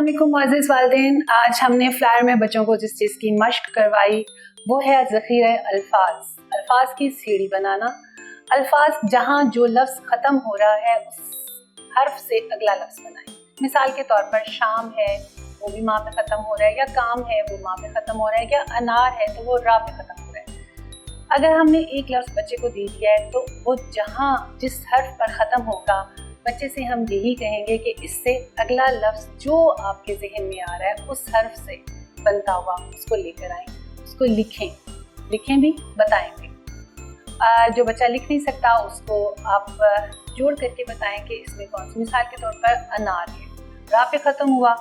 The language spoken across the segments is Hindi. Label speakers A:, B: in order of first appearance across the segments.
A: अस्सलाम वालेकुम मुअज़्ज़िज़ वालिदैन। आज हमने फ्लायर में बच्चों को जिस चीज़ की मश्क करवाई वो है ज़ख़ीरे अल्फाज की सीढ़ी बनाना। अल्फाज जहाँ जो लफ्ज़ ख़त्म हो रहा है उस हर्फ से अगला लफ्ज़ बनाएं। मिसाल के तौर पर शाम है वो भी माँ पे ख़त्म हो रहा है, या काम है वो माँ पे ख़त्म हो रहा है, या अनार है तो वो रा पे ख़त्म हो रहा है। अगर हमने एक लफ्ज़ बच्चे को दे दिया है तो वो जहाँ जिस हर्फ पर ख़त्म होगा बच्चे से हम यही कहेंगे कि इससे अगला लफ्ज़ जो आपके ज़हन में आ रहा है उस हर्फ से बनता हुआ उसको लेकर आएं, उसको लिखें भी, बताएं भी। जो बच्चा लिख नहीं सकता उसको आप जोड़ करके बताएं कि इसमें कौन सी, मिसाल के तौर पर अनार है, रा पे ख़त्म हुआ,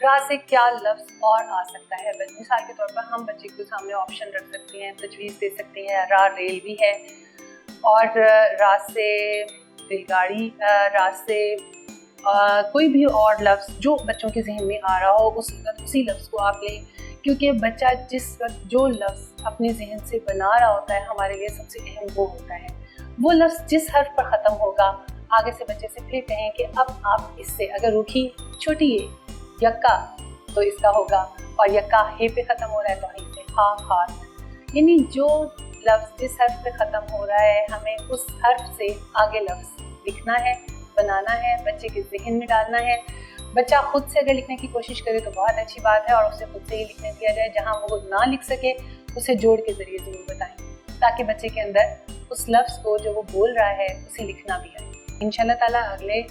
A: रा से क्या लफ्ज़ और आ सकता है। मिसाल के तौर पर हम बच्चे के सामने ऑप्शन रख सकते हैं, तजवीज़ दे सकते हैं। रा रेल भी है, और रा से रेलगाड़ी, रा से कोई भी और लफ्ज़ जो बच्चों के जहन में आ रहा हो उस वक्त उसी लफ्ज़ को आप लें, क्योंकि बच्चा जिस वक्त जो लफ्ज़ अपने जहन से बना रहा होता है हमारे लिए सबसे अहम वो होता है। वो लफ्ज़ जिस हर्फ पर ख़त्म होगा आगे से बच्चे से फिर कहें कि अब आप इससे, अगर रूखी छोटी है यक्का तो इसका होगा, और यक्का हे पे ख़त्म हो रहा है तो ही से हाथ, यानी जो लफ्ज़ जिस हर्फ पे ख़त्म हो रहा है हमें उस हर्फ से आगे लफ्ज़ लिखना है, बनाना है, बच्चे के जहन में डालना है। बच्चा खुद से अगर लिखने की कोशिश करे तो बहुत अच्छी बात है, और उसे खुद से ही लिखने दिया जाए। जहाँ वो ना लिख सके उसे जोड़ के ज़रिए ज़रूर बताएं, ताकि बच्चे के अंदर उस लफ्ज़ को जो वो बोल रहा है उसे लिखना भी आए। इंशाल्लाह ताला अगले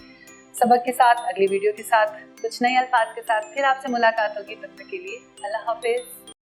A: सबक के साथ, अगली वीडियो के साथ, कुछ नए अल्फाज के साथ फिर आपसे मुलाकात होगी। तब तक के लिए अल्लाह हाफ़िज़।